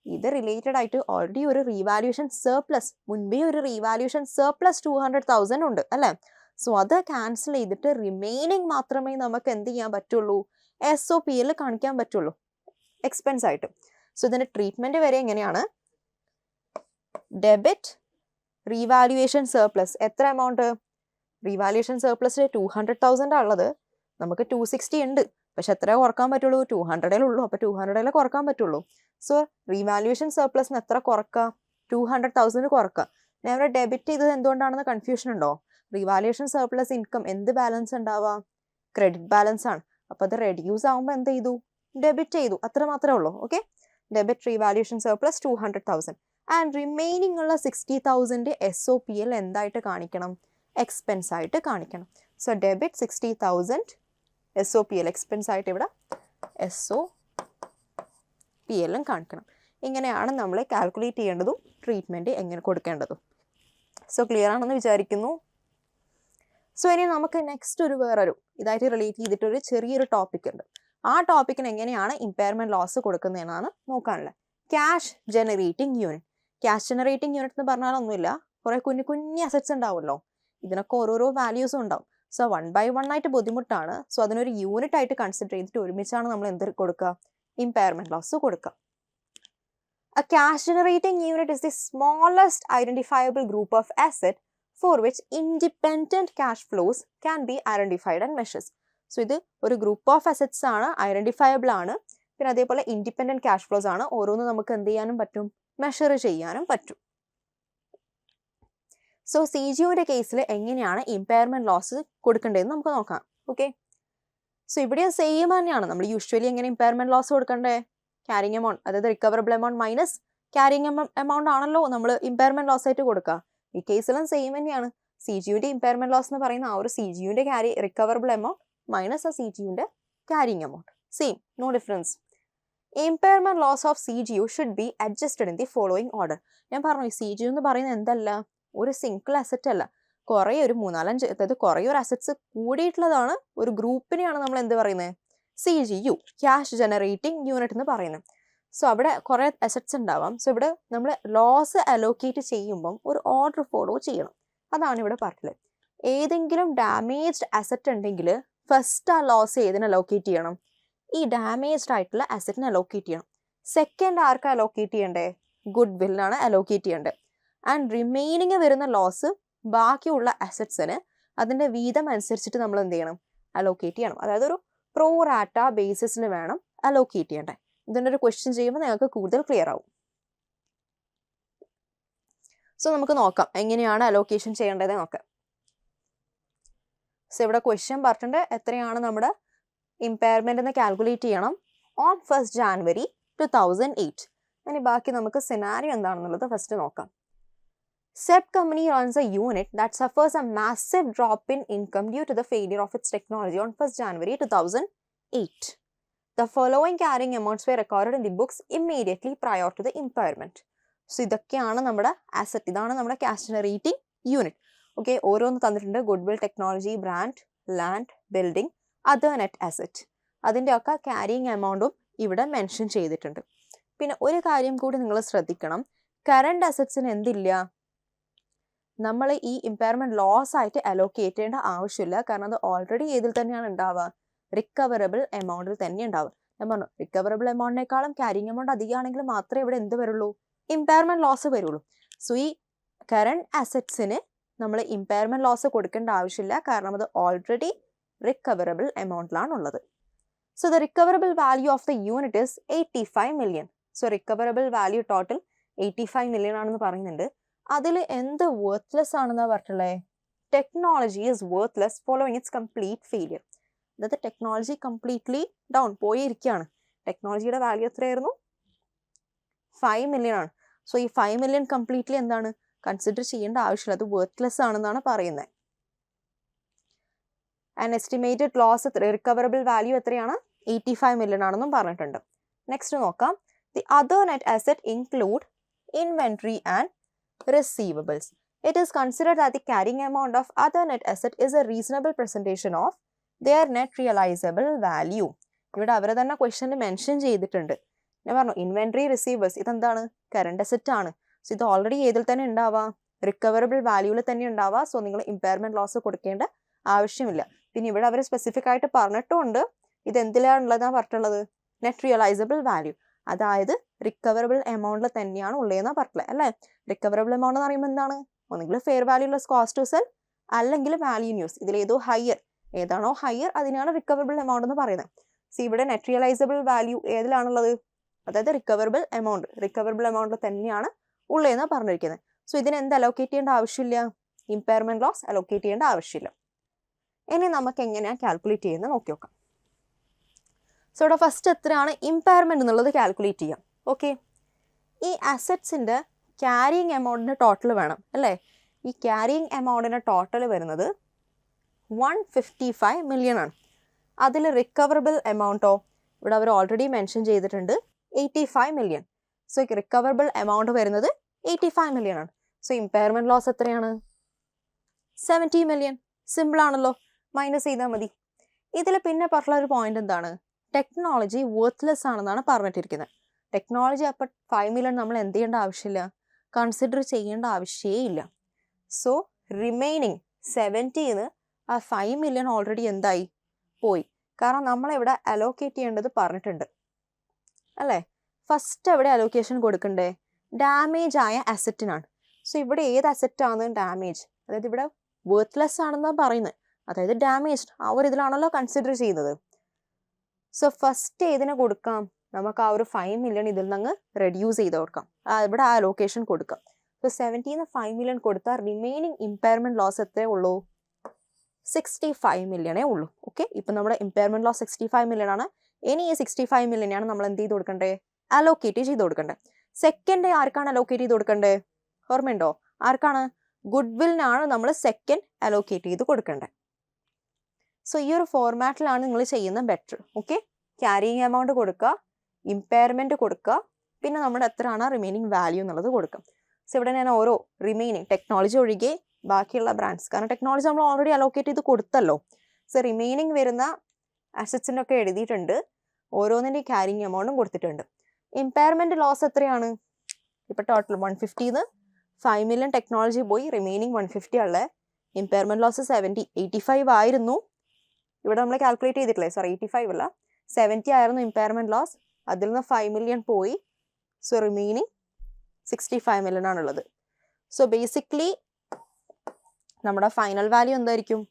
ഇത് റിലേറ്റഡ് ആയിട്ട് ഓൾറെഡി ഒരു റീവാല്യൂഷൻ സർപ്ലസ്, മുൻപേ ഒരു റീവാല്യൂഷൻ സർപ്ലസ് 200,000 ഉണ്ട് അല്ലേ. സോ അത് ക്യാൻസൽ ചെയ്തിട്ട് റിമൈനിങ് മാത്രമേ നമുക്ക് എന്ത് ചെയ്യാൻ പറ്റുള്ളൂ, SOPL കാണിക്കാൻ പറ്റുള്ളൂ എക്സ്പെൻസ് ആയിട്ട്. സോ ഇതിൻ്റെ ട്രീറ്റ്മെൻറ്റ് വരെ എങ്ങനെയാണ്, ഡെബിറ്റ് റീവാലുവേഷൻ സർപ്ലസ്. എത്ര എമൗണ്ട്, റീവാലുവേഷൻ സർപ്ലസിൽ 200,000 ഉള്ളത്, നമുക്ക് 260 ഉണ്ട്, പക്ഷെ എത്ര കുറക്കാൻ പറ്റുള്ളൂ, 200 ഉള്ളൂ. അപ്പോൾ 200 കുറക്കാൻ പറ്റുള്ളൂ. സോ റീവാലുവേഷൻ സർപ്ലസിന് എത്ര കുറക്കുക, 200,000 കുറക്കുക. ഞാൻ ഇവിടെ ഡെബിറ്റ് ചെയ്തത് എന്തുകൊണ്ടാണെന്ന് കൺഫ്യൂഷൻ ഉണ്ടോ, റീവാലുവേഷൻ സർപ്ലസ് ഇൻകം എന്ത് ബാലൻസ് ഉണ്ടാവുക, ക്രെഡിറ്റ് ബാലൻസ് ആണ്. അപ്പോൾ അത് റെഡ്യൂസ് ആകുമ്പോൾ എന്ത് ചെയ്തു, ഡെബിറ്റ് ചെയ്തു, അത്ര മാത്രമേ ഉള്ളൂ. Okay, debit revaluation surplus 200,000 and remaining ഉള്ള 60,000 SOPL എന്തായിട്ട് കാണിക്കണം? എക്സ്പെൻസ് ആയിട്ട് കാണിക്കണം. സോ ഡെബിറ്റ് 60,000 SOPL എക്സ്പെൻസ് ആയിട്ട് ഇവിടെ SOPL കാണിക്കണം. ഇങ്ങനെയാണ് നമ്മൾ കാൽക്കുലേറ്റ് ചെയ്യേണ്ടതും ട്രീറ്റ്മെൻറ്റ് എങ്ങനെ കൊടുക്കേണ്ടതും. സോ ക്ലിയർ ആണെന്ന് വിചാരിക്കുന്നു. സോ ഇനി നമുക്ക് നെക്സ്റ്റ് വേറൊരു ഇതായിട്ട് റിലേറ്റ് ചെയ്തിട്ടൊരു ചെറിയൊരു ടോപ്പിക് ഉണ്ട്. ആ ടോപ്പിക്കിന് എങ്ങനെയാണ് ഇമ്പയർമെൻറ്റ് ലോസ് കൊടുക്കുന്നതെന്നാണ് നോക്കാനുള്ളത്. Cash generating unit. Cash generating unit എന്ന് പറഞ്ഞാൽ ഒന്നുമില്ല, കുറേ കുഞ്ഞു അസറ്റ്സ് ഉണ്ടാവുമല്ലോ, ഇതിനൊക്കെ ഓരോരോ വാല്യൂസും ഉണ്ടാവും. സോ 1 by 1 ആയിട്ട് ബുദ്ധിമുട്ടാണ്. സോ അതിനൊരു യൂണിറ്റ് ആയിട്ട് കൺസിഡർ ചെയ്തിട്ട് ഒരുമിച്ചാണ് നമ്മൾ എന്ത് കൊടുക്കുക? ഇമ്പയർമെൻറ്റ് ലോസ് കൊടുക്കുക. A cash generating unit is the smallest identifiable group of asset for which independent cash flows can be identified and measured. So ഇത് ഒരു ഗ്രൂപ്പ് ഓഫ് അസറ്റ്സ് ആണ്, ഐഡന്റിഫയബിൾ ആണ്, പിന്നെ അതേപോലെ ഇൻഡിപെൻഡന്റ് ക്യാഷ് ഫ്ലോസ് ആണ്. ഓരോന്ന് നമുക്ക് എന്ത് ചെയ്യാനും പറ്റും? മെഷർ ചെയ്യാനും പറ്റും. സോ CGUന്റെ കേസിൽ എങ്ങനെയാണ് ഇമ്പയർമെന്റ് ലോസ് കൊടുക്കേണ്ടതെന്ന് നമുക്ക് നോക്കാം. ഓക്കെ, സോ ഇവിടെ സെയിം തന്നെയാണ്. നമ്മൾ യൂഷ്വലി എങ്ങനെ ഇമ്പയർമെന്റ് ലോസ് കൊടുക്കണ്ടേ? ക്യാരിങ് എമൗണ്ട്, അതായത് recoverable amount minus carrying amount ആണല്ലോ നമ്മൾ ഇമ്പയർമെന്റ് ലോസ് ആയിട്ട് കൊടുക്കുക. ഈ കേസിലും സെയിം തന്നെയാണ്. CGUന്റെ ഇമ്പയർമെന്റ് ലോസ് എന്ന് പറയുന്ന ആ ഒരു CGUന്റെ റിക്കവറബിൾ എമൗണ്ട് മൈനസ് ആ CGUന്റെ carrying amount. Same, no difference. Impairment loss of CGU should be adjusted in the following order. ഞാൻ പറഞ്ഞു, ഈ CGU എന്ന് പറയുന്നത് എന്തല്ല, ഒരു സിംഗിൾ അസറ്റ് അല്ല, കുറേ ഒരു 3-4 അതായത് കുറേ ഒരു അസറ്റ്സ് കൂടിയിട്ടുള്ളതാണ്. ഒരു ഗ്രൂപ്പിനെയാണ് നമ്മൾ എന്ത് പറയുന്നത്? CGU, ക്യാഷ് ജനറേറ്റിംഗ് യൂണിറ്റ് എന്ന് പറയുന്നത്. സോ അവിടെ കുറേ അസറ്റ്സ് ഉണ്ടാവാം. സോ ഇവിടെ നമ്മൾ ലോസ് അലോക്കേറ്റ് ചെയ്യുമ്പം ഒരു ഓർഡർ ഫോളോ ചെയ്യണം. അതാണ് ഇവിടെ പറഞ്ഞത്. ഏതെങ്കിലും ഡാമേജ്ഡ് അസറ്റ് ഉണ്ടെങ്കിൽ ഫസ്റ്റ് ആ ലോസ് ഏതിനെ അലോക്കേറ്റ് ചെയ്യണം? ഈ ഡാമേജ്ഡ് ആയിട്ടുള്ള അസറ്റിനെ അലോക്കേറ്റ് ചെയ്യണം. സെക്കൻഡ് ആർക്കാ അലോക്കേറ്റ് ചെയ്യണ്ടേ? ഗുഡ് വില്ലാണ് അലോക്കേറ്റ് ചെയ്യേണ്ടത്. ആൻഡ് റിമൈനിങ് വരുന്ന ലോസ് ബാക്കിയുള്ള അസറ്റ്സിന് അതിൻ്റെ വീതം അനുസരിച്ചിട്ട് നമ്മൾ എന്ത് ചെയ്യണം? അലോക്കേറ്റ് ചെയ്യണം. അതായത് ഒരു പ്രോ റാറ്റ ബേസിസിൽ വേണം അലോക്കേറ്റ് ചെയ്യേണ്ടത്. ഇതിൻ്റെ ഒരു ക്വസ്റ്റ്യൻ ചെയ്യുമ്പോൾ നിങ്ങൾക്ക് കൂടുതൽ ക്ലിയർ ആവും. സോ നമുക്ക് നോക്കാം എങ്ങനെയാണ് അലോക്കേഷൻ ചെയ്യേണ്ടത് നോക്കാം. സോ ഇവിടെ ക്വസ്റ്റ്യൻ പറഞ്ഞിട്ടുണ്ട് എത്രയാണ് നമ്മുടെ ഇമ്പയർമെന്റ് എന്ന് കാൽക്കുലേറ്റ് ചെയ്യണം ഓൺ 1st January 2008. ഇനി ബാക്കി നമുക്ക് സിനാരിയോ എന്താണെന്നുള്ളത് ഫസ്റ്റ് നോക്കാം. Said company runs a unit that suffers a massive drop in income due to the failure of its technology on 1st January 2008. The following carrying amounts were recorded in the books immediately prior to the impairment. So ഇതൊക്കെയാണ് നമ്മുടെ asset, ഇതാണ് നമ്മുടെ cash generating unit. Okay, ഓരോന്ന് തന്നിട്ടുണ്ട്. Goodwill, technology, brand, land, building, other net asset. അതിൻ്റെയൊക്കെ carrying എമൗണ്ടും ഇവിടെ mention ചെയ്തിട്ടുണ്ട്. പിന്നെ ഒരു കാര്യം കൂടി നിങ്ങൾ ശ്രദ്ധിക്കണം, കറണ്ട് അസറ്റ്സിന് എന്തില്ല, നമ്മൾ ഈ ഇമ്പയർമെന്റ് ലോസ് ആയിട്ട് അലോക്കേറ്റ് ചെയ്യേണ്ട ആവശ്യമില്ല. കാരണം അത് ഓൾറെഡി ഏതിൽ തന്നെയാണ് ഉണ്ടാവുക? റിക്കവറബിൾ എമൗണ്ടിൽ തന്നെ ഉണ്ടാവുക. ഞാൻ പറഞ്ഞു, റിക്കവറബിൾ എമൗണ്ടിനേക്കാളും ക്യാരിങ് എമൗണ്ട് അധികമാണെങ്കിൽ മാത്രമേ ഇവിടെ എന്ത് വരുള്ളൂ? ഇമ്പയർമെന്റ് ലോസ് വരുള്ളൂ. സോ ഈ കറണ്ട് അസറ്റ്സിന് നമ്മൾ ഇമ്പയർമെന്റ് ലോസ് കൊടുക്കേണ്ട ആവശ്യമില്ല, കാരണം അത് ഓൾറെഡി റിക്കവറബിൾ എമൗണ്ടിലാണ് ഉള്ളത്. So the recoverable value of the unit is 85 million. So recoverable value total 85 million ആണെന്ന് പറയുന്നുണ്ട്. അതിൽ എന്ത് വർത്ത്ലെസ് ആണെന്നാ പറഞ്ഞിട്ടുള്ളത്? Technology is worthless following it's complete failure. അതായത് ടെക്നോളജി കംപ്ലീറ്റ്ലി ഡൗൺ പോയിരിക്കുകയാണ്. ടെക്നോളജിയുടെ വാല്യൂ എത്രയായിരുന്നു? 5 million ആണ്. സോ ഈ 5 million കംപ്ലീറ്റ്ലി എന്താണ്? കൺസിഡർ ചെയ്യേണ്ട ആവശ്യമില്ല, അത് വർത്ത്ലെസ് ആണെന്നാണ് പറയുന്നത്. And estimated loss recoverable value എത്രയാണ്? 85 million ആണെന്നും പറഞ്ഞിട്ടുണ്ട്. നെക്സ്റ്റ് നോക്കാം. The other net asset include inventory and receivables. It is considered that the carrying amount of other net asset is a reasonable presentation of their net realizable value. ഇവിടെ അവർ തന്നെ ക്വസ്റ്റ്യനിൽ mention ചെയ്തിട്ടുണ്ട്. ഞാൻ പറഞ്ഞു inventory, receivers, ഇതെന്താണ്? Current asset ആണ്. So ഇത് already ഏതിൽ തന്നെ ഉണ്ടാവുക? റിക്കവറബിൾ വാല്യൂവിൽ തന്നെ ഉണ്ടാവുക. സോ നിങ്ങൾ ഇമ്പയർമെന്റ് ലോസ് കൊടുക്കേണ്ട ആവശ്യമില്ല. പിന്നെ ഇവിടെ അവർ സ്പെസിഫിക് ആയിട്ട് പറഞ്ഞിട്ടുമുണ്ട് ഇത് എന്തിലാണുള്ളതാണ് പറഞ്ഞിട്ടുള്ളത്? നെറ്റ് റിയലൈസബിൾ വാല്യൂ, അതായത് റിക്കവറബിൾ എമൗണ്ടിൽ തന്നെയാണ് ഉള്ളതെന്നാണ് പറഞ്ഞത് അല്ലേ? റിക്കവറബിൾ എമൗണ്ട് എന്ന് പറയുമ്പോൾ എന്താണ്? ഒന്നുകിൽ fair value less cost to sell, അല്ലെങ്കിൽ വാല്യൂ ഇൻ യൂസ്. ഇതിലേതോ ഹയർ, ഏതാണോ ഹയർ അതിനാണ് റിക്കവറബിൾ എമൗണ്ട് എന്ന് പറയുന്നത്. സോ ഇവിടെ നെറ്റ് റിയലൈസബിൾ വാല്യൂ ഏതിലാണുള്ളത്? അതായത് റിക്കവറബിൾ എമൗണ്ടിൽ തന്നെയാണ് ഉള്ളതെന്നാണ് പറഞ്ഞിരിക്കുന്നത്. സോ ഇതിന് എന്ത് അലോക്കേറ്റ് ചെയ്യേണ്ട ആവശ്യമില്ല? ഇമ്പയർമെന്റ് ലോസ് അലോക്കേറ്റ് ചെയ്യേണ്ട ആവശ്യമില്ല. ഇനി നമുക്ക് എങ്ങനെയാണ് കാൽക്കുലേറ്റ് ചെയ്യുന്നത് നോക്കി നോക്കാം. സോ ഇവിടെ ഫസ്റ്റ് എത്രയാണ് ഇമ്പയർമെന്റ് എന്നുള്ളത് കാൽക്കുലേറ്റ് ചെയ്യാം. ഓക്കെ, ഈ അസറ്റ്സിൻ്റെ ക്യാരിയിങ് എമൗണ്ടിൻ്റെ ടോട്ടൽ വേണം അല്ലേ? ഈ ക്യാരിയിങ് എമൗണ്ടിൻ്റെ ടോട്ടൽ വരുന്നത് 155 million ആണ്. അതിൽ റിക്കവറബിൾ എമൗണ്ടോ ഇവിടെ അവർ ഓൾറെഡി മെൻഷൻ ചെയ്തിട്ടുണ്ട് 85 million. സോ റിക്കവറബിൾ എമൗണ്ട് വരുന്നത് 85 million ആണ്. സോ ഇമ്പയർമെൻറ്റ് ലോസ് എത്രയാണ്? 70 million. സിമ്പിൾ ആണല്ലോ, മൈനസ് ചെയ്താൽ മതി. ഇതിൽ പിന്നെ പറഞ്ഞ ഒരു പോയിന്റ് എന്താണ്? ടെക്നോളജി വർത്ത്ലെസ് ആണെന്നാണ് പറഞ്ഞിട്ടിരിക്കുന്നത്. ടെക്നോളജി അപ്പം 5 million നമ്മൾ എന്ത് ചെയ്യേണ്ട ആവശ്യമില്ല, കൺസിഡർ ചെയ്യേണ്ട ആവശ്യമേ ഇല്ല. സോ റിമൈനിങ് 70ന്ന് ആ 5 million ഓൾറെഡി എന്തായി പോയി. കാരണം നമ്മളിവിടെ അലോക്കേറ്റ് ചെയ്യേണ്ടത് പറഞ്ഞിട്ടുണ്ട് അല്ലേ? ഫസ്റ്റ് എവിടെ അലോക്കേഷൻ കൊടുക്കണ്ടേ? ഡാമേജ് ആയ അസറ്റിനാണ്. സോ ഇവിടെ ഏത് അസറ്റാണ് ഡാമേജ്? അതായത് ഇവിടെ വർത്ത്ലെസ് ആണെന്നാണ് പറയുന്നത്, അതായത് ഡാമേജ്ഡ് ആ ഒരു ഇതിലാണല്ലോ കൺസിഡർ ചെയ്യുന്നത്. സോ ഫസ്റ്റ് ഏതിനെ കൊടുക്കാം? നമുക്ക് ആ ഒരു 5 million ഇതിൽ നിന്ന് റെഡ്യൂസ് ചെയ്ത് കൊടുക്കാം, ഇവിടെ ആ അലോക്കേഷൻ കൊടുക്കാം. സോ 70ന്ന് 5 million കൊടുത്താൽ റിമൈനിങ് ഇമ്പയർമെൻറ്റ് ലോസ് എത്രയേ ഉള്ളൂ? 65 million ഉള്ളൂ. ഓക്കെ, ഇപ്പം നമ്മുടെ ഇമ്പയർമെൻറ്റ് ലോസ് 65 million ആണ്. ഇനി ഈ 65 million ആണ് നമ്മൾ എന്ത് ചെയ്ത് കൊടുക്കണ്ടേ? അലോക്കേറ്റ് ചെയ്ത് കൊടുക്കണ്ടേ. സെക്കൻഡ് ആർക്കാണ് അലോക്കേറ്റ് ചെയ്ത് കൊടുക്കണ്ടേ? ഓർമ്മയുണ്ടോ? ആർക്കാണ്? ഗുഡ്വില്ലിനാണ് നമ്മൾ സെക്കൻഡ് അലോക്കേറ്റ് ചെയ്ത് കൊടുക്കേണ്ടത്. സോ ഈ ഒരു ഫോർമാറ്റിലാണ് നിങ്ങൾ ചെയ്യുന്നത് ബെറ്റർ. ഓക്കെ, ക്യാരിയിങ് എമൗണ്ട് കൊടുക്കുക, ഇമ്പയർമെൻറ്റ് കൊടുക്കുക, പിന്നെ നമ്മുടെ എത്രയാണ് റിമൈനിങ് വാല്യൂ എന്നുള്ളത് കൊടുക്കാം. സോ ഇവിടെ ഞാൻ ഓരോ റിമൈനിങ് ടെക്നോളജി ഒഴികെ ബാക്കിയുള്ള ബ്രാൻഡ്സ്, കാരണം ടെക്നോളജി നമ്മൾ ഓൾറെഡി അലോക്കേറ്റ് ചെയ്ത് കൊടുത്തല്ലോ. സോ റിമൈനിങ് വരുന്ന അസറ്റ്സിൻ്റെ ഒക്കെ എഴുതിയിട്ടുണ്ട്, ഓരോന്നിൻ്റെ ക്യാരിയിങ് എമൗണ്ടും കൊടുത്തിട്ടുണ്ട്. ഇമ്പയർമെൻറ്റ് ലോസ് എത്രയാണ്? ഇപ്പോൾ ടോട്ടൽ 150ന്ന് 5 million ടെക്നോളജി പോയി, റിമൈനിങ് 150 ഉള്ളത്. ഇമ്പയർമെൻറ്റ് ലോസ് 85 ആയിരുന്നു ഇവിടെ നമ്മൾ കാൽക്കുലേറ്റ് ചെയ്തിട്ടില്ലേ? സോറി 85 അല്ല, 70 ആയിരുന്നു ഇമ്പയർമെൻറ്റ് ലോസ്. അതിൽ നിന്ന് 5 million പോയി. സോ റിമൈനിങ് 65 million ആണുള്ളത്. സോ ബേസിക്കലി നമ്മുടെ ഫൈനൽ വാല്യൂ എന്തായിരിക്കും?